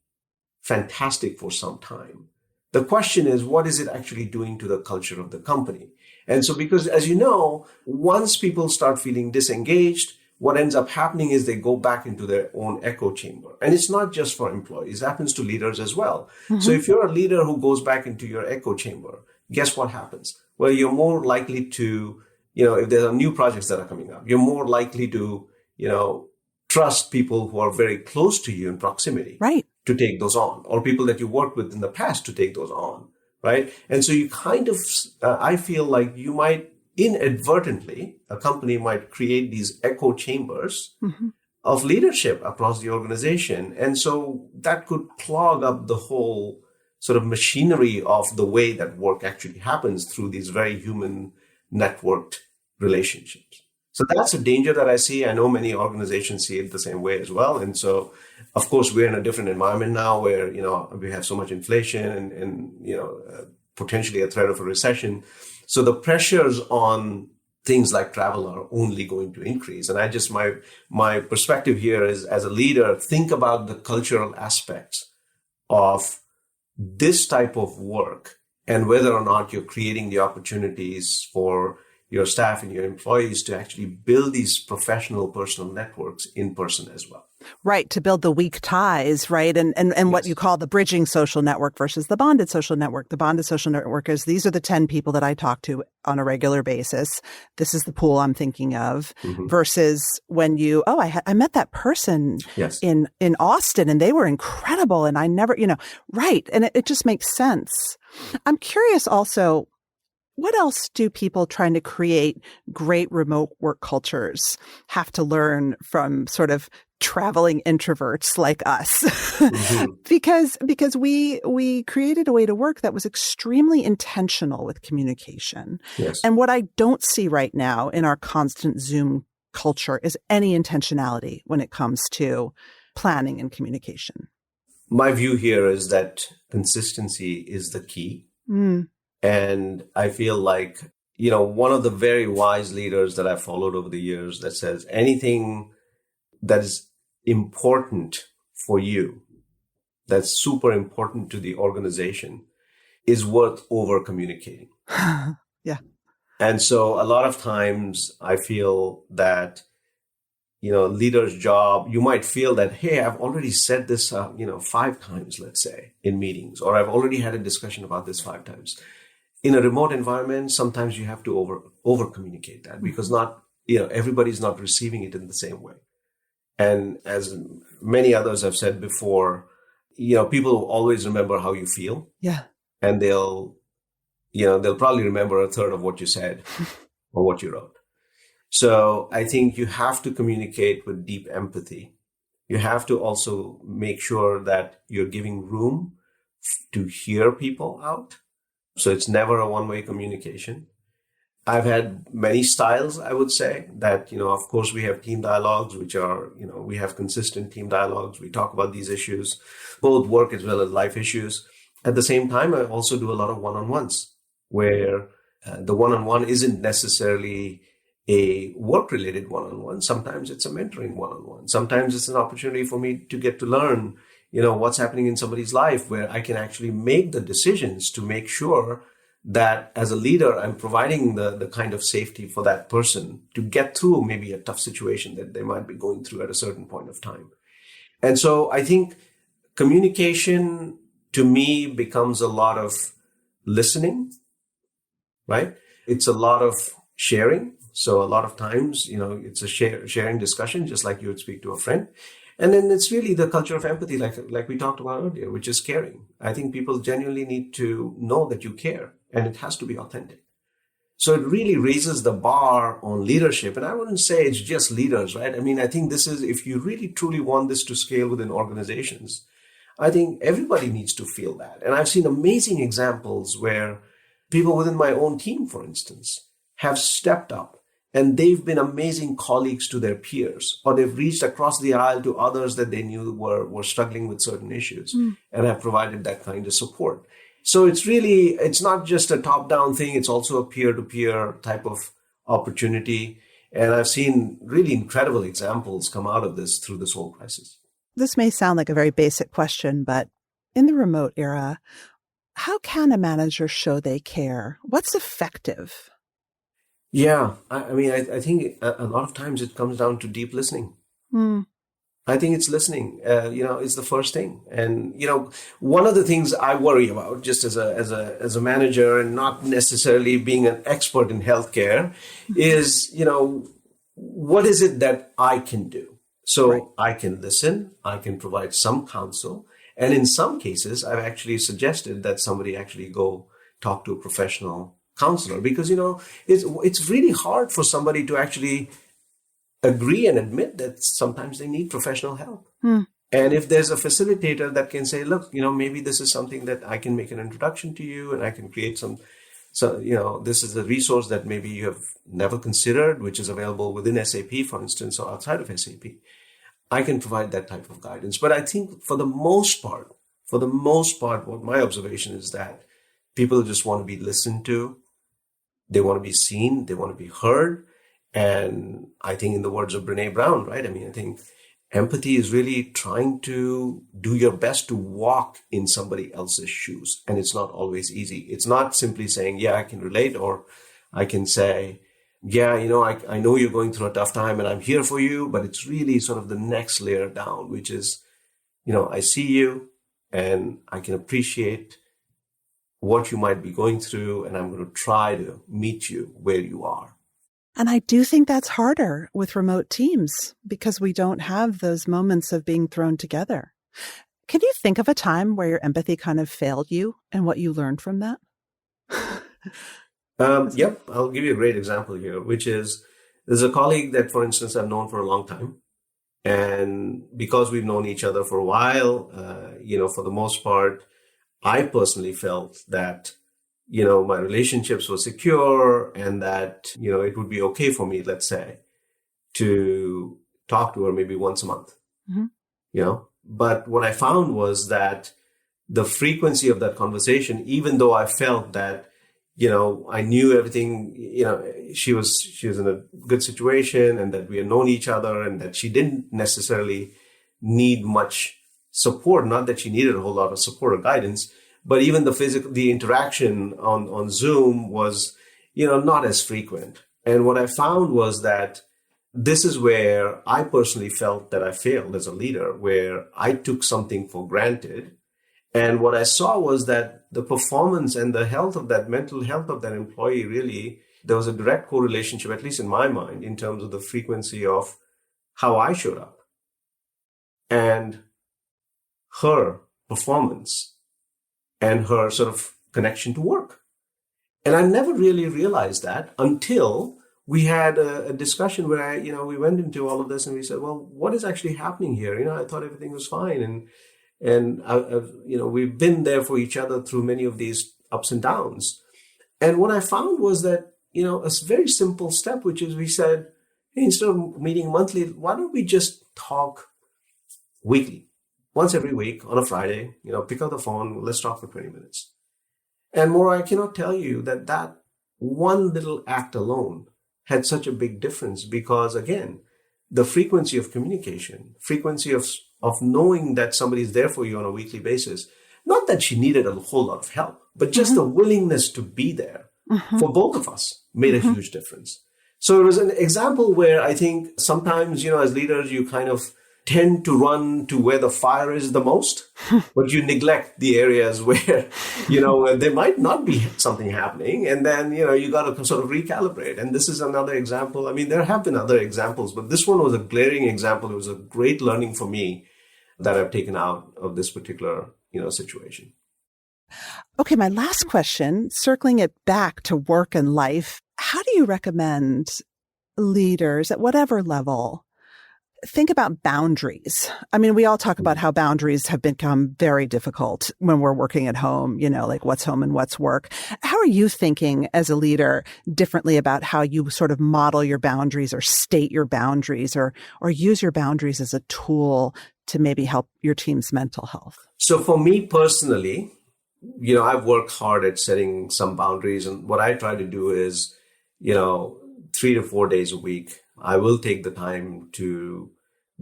fantastic for some time, the question is, what is it actually doing to the culture of the company? And so, because as you know, once people start feeling disengaged, what ends up happening is they go back into their own echo chamber. And it's not just for employees, it happens to leaders as well. Mm-hmm. So if you're a leader who goes back into your echo chamber, guess what happens? Well, you're more likely to, if there are new projects that are coming up, you're more likely to, trust people who are very close to you in proximity, right, to take those on, or people that you worked with in the past to take those on, right? And so you kind of, I feel like you might inadvertently, a company might create these echo chambers mm-hmm. of leadership across the organization. And so that could clog up the whole sort of machinery of the way that work actually happens through these very human networked relationships. So that's a danger that I see. I know many organizations see it the same way as well. And so, of course, we're in a different environment now where, we have so much inflation and potentially a threat of a recession. So the pressures on things like travel are only going to increase. And my perspective here is, as a leader, think about the cultural aspects of this type of work and whether or not you're creating the opportunities for your staff and your employees to actually build these professional personal networks in person as well. Right, to build the weak ties, right? And yes. What you call the bridging social network versus the bonded social network. The bonded social network is, these are the 10 people that I talk to on a regular basis. This is the pool I'm thinking of, mm-hmm. versus when I met that person yes. in Austin and they were incredible and I never, right. And it just makes sense. I'm curious also, what else do people trying to create great remote work cultures have to learn from sort of traveling introverts like us? Mm-hmm. because we created a way to work that was extremely intentional with communication. Yes. And what I don't see right now in our constant Zoom culture is any intentionality when it comes to planning and communication. My view here is that consistency is the key. Mm. And I feel like, one of the very wise leaders that I've followed over the years that says anything that is important for you, that's super important to the organization, is worth over communicating. Yeah. And so a lot of times I feel that, leader's job, you might feel that, hey, I've already said this, 5 times, let's say, in meetings, or I've already had a discussion about this 5 times. In a remote environment, sometimes you have to over communicate that because everybody's not receiving it in the same way. And as many others have said before, people will always remember how you feel. Yeah. And they'll probably remember a third of what you said or what you wrote. So I think you have to communicate with deep empathy. You have to also make sure that you're giving room to hear people out. So it's never a one-way communication. I've had many styles, I would say, that, of course, we have team dialogues, which are, we have consistent team dialogues. We talk about these issues, both work as well as life issues. At the same time, I also do a lot of one-on-ones where the one-on-one isn't necessarily a work-related one-on-one. Sometimes it's a mentoring one-on-one. Sometimes it's an opportunity for me to get to learn what's happening in somebody's life where I can actually make the decisions to make sure that as a leader, I'm providing the kind of safety for that person to get through maybe a tough situation that they might be going through at a certain point of time. And so I think communication to me becomes a lot of listening, right? It's a lot of sharing. So a lot of times, it's a sharing discussion, just like you would speak to a friend. And then it's really the culture of empathy, like we talked about earlier, which is caring. I think people genuinely need to know that you care, and it has to be authentic. So it really raises the bar on leadership. And I wouldn't say it's just leaders, right? I mean, I think this is, if you really truly want this to scale within organizations, I think everybody needs to feel that. And I've seen amazing examples where people within my own team, for instance, have stepped up and they've been amazing colleagues to their peers, or they've reached across the aisle to others that they knew were struggling with certain issues and have provided that kind of support. So it's not just a top-down thing. It's also a peer-to-peer type of opportunity. And I've seen really incredible examples come out of this through this whole crisis. This may sound like a very basic question, but in the remote era, how can a manager show they care? What's effective? Yeah, I mean, I think a lot of times it comes down to deep listening. I think it's listening, it's the first thing. And, one of the things I worry about just as a manager, and not necessarily being an expert in healthcare, is, what is it that I can do? So right. I can listen, I can provide some counsel. And in some cases, I've actually suggested that somebody actually go talk to a professional counselor, because, it's really hard for somebody to actually agree and admit that sometimes they need professional help. And if there's a facilitator that can say, look, maybe this is something that I can make an introduction to you, and I can create this is a resource that maybe you have never considered, which is available within SAP, for instance, or outside of SAP. I can provide that type of guidance. But I think for the most part, what my observation is that people just want to be listened to. They want to be seen. They want to be heard. And I think, in the words of Brené Brown, right? I mean, I think empathy is really trying to do your best to walk in somebody else's shoes. And it's not always easy. It's not simply saying, yeah, I can relate, or I can say, yeah, I know you're going through a tough time and I'm here for you. But it's really sort of the next layer down, which is, I see you and I can appreciate what you might be going through, and I'm going to try to meet you where you are. And I do think that's harder with remote teams because we don't have those moments of being thrown together. Can you think of a time where your empathy kind of failed you and what you learned from that? Yep. I'll give you a great example here, which is there's a colleague that, for instance, I've known for a long time. And because we've known each other for a while, for the most part, I personally felt that my relationships were secure, and that, it would be okay for me, let's say, to talk to her maybe once a month, But what I found was that the frequency of that conversation, even though I felt that, I knew everything, she was in a good situation, and that we had known each other, and that she didn't necessarily need much support. Not that she needed a whole lot of support or guidance, but even the interaction on Zoom was, not as frequent. And what I found was that this is where I personally felt that I failed as a leader, where I took something for granted. And what I saw was that the performance and the mental health of that employee, really, there was a direct correlation, at least in my mind, in terms of the frequency of how I showed up and her performance and her sort of connection to work. And I never really realized that until we had a discussion where we went into all of this, and we said, well, what is actually happening here? I thought everything was fine. And we've been there for each other through many of these ups and downs. And what I found was that, a very simple step, which is we said, hey, instead of meeting monthly, why don't we just talk weekly? Once every week on a Friday, pick up the phone, let's talk for 20 minutes. And more, I cannot tell you that one little act alone had such a big difference, because, again, the frequency of communication, frequency of knowing that somebody's there for you on a weekly basis, not that she needed a whole lot of help, but just the willingness to be there for both of us made a huge difference. So it was an example where I think sometimes, as leaders, you kind of tend to run to where the fire is the most, but you neglect the areas where, there might not be something happening. And then, you got to sort of recalibrate. And this is another example. I mean, there have been other examples, but this one was a glaring example. It was a great learning for me that I've taken out of this particular, situation. Okay, my last question, circling it back to work and life, how do you recommend leaders at whatever level think about boundaries? I mean, we all talk about how boundaries have become very difficult when we're working at home, like what's home and what's work. How are you thinking as a leader differently about how you sort of model your boundaries or state your boundaries or use your boundaries as a tool to maybe help your team's mental health? So for me personally, I've worked hard at setting some boundaries. And what I try to do is, 3 to 4 days a week, I will take the time to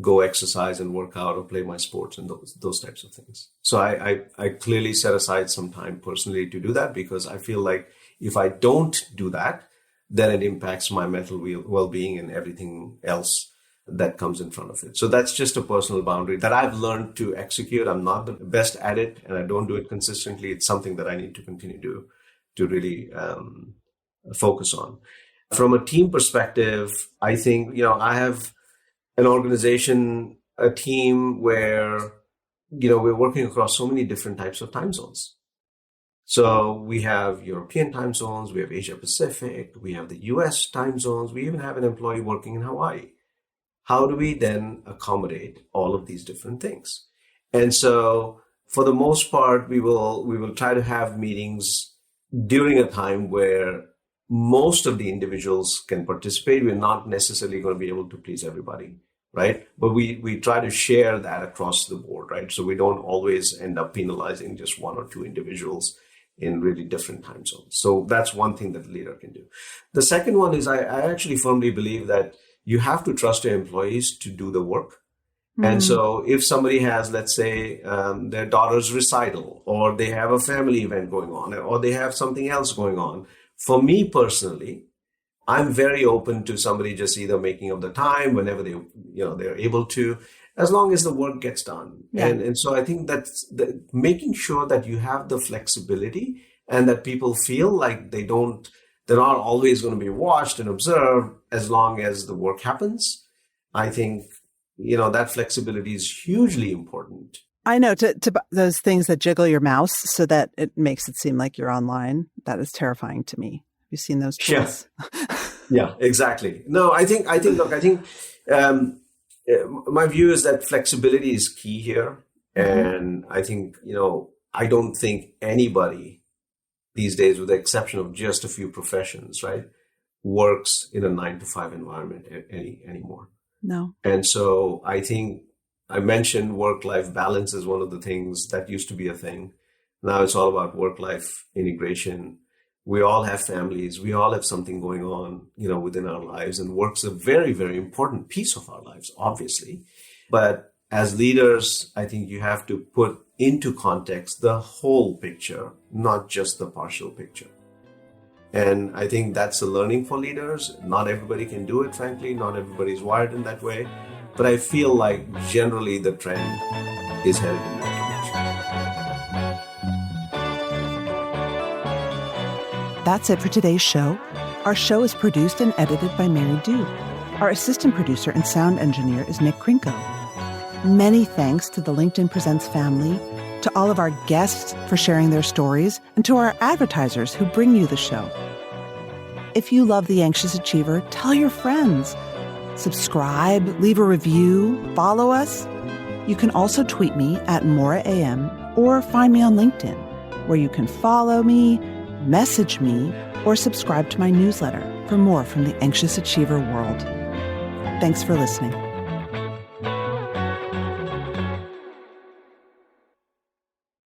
go exercise and work out or play my sports and those types of things. So I clearly set aside some time personally to do that, because I feel like if I don't do that, then it impacts my mental well-being and everything else that comes in front of it. So that's just a personal boundary that I've learned to execute. I'm not the best at it and I don't do it consistently. It's something that I need to continue to really focus on. From a team perspective, I think, I have an organization, a team where, we're working across so many different types of time zones. So we have European time zones, we have Asia Pacific, we have the US time zones, we even have an employee working in Hawaii. How do we then accommodate all of these different things? And so for the most part, we will try to have meetings during a time where most of the individuals can participate. We're not necessarily going to be able to please everybody, right? But we try to share that across the board, right? So we don't always end up penalizing just one or two individuals in really different time zones. So that's one thing that the leader can do. The second one is I actually firmly believe that you have to trust your employees to do the work. And so if somebody has, let's say, their daughter's recital, or they have a family event going on, or they have something else going on, for me personally, I'm very open to somebody just either making up the time whenever they're able to, as long as the work gets done. Yeah. And so I think that's making sure that you have the flexibility and that people feel like they're not always going to be watched and observed as long as the work happens. I think, that flexibility is hugely important. I know, to those things that jiggle your mouse so that it makes it seem like you're online. That is terrifying to me. Have you seen those tools? Yeah, exactly. No, I think my view is that flexibility is key here. And I think, I don't think anybody these days, with the exception of just a few professions, right, works in a 9-to-5 environment anymore. No. And so I think I mentioned work-life balance is one of the things that used to be a thing. Now it's all about work-life integration. We all have families. We all have something going on, within our lives, and work's a very, very important piece of our lives, obviously. But as leaders, I think you have to put into context the whole picture, not just the partial picture. And I think that's a learning for leaders. Not everybody can do it, frankly. Not everybody's wired in that way. But I feel like generally the trend is headed in that direction. That's it for today's show. Our show is produced and edited by Mary Dew. Our assistant producer and sound engineer is Nick Krinko. Many thanks to the LinkedIn Presents family, to all of our guests for sharing their stories, and to our advertisers who bring you the show. If you love The Anxious Achiever, tell your friends. Subscribe, leave a review, follow us. You can also tweet me at MoraAM or find me on LinkedIn, where you can follow me, message me, or subscribe to my newsletter for more from the Anxious Achiever world. Thanks for listening.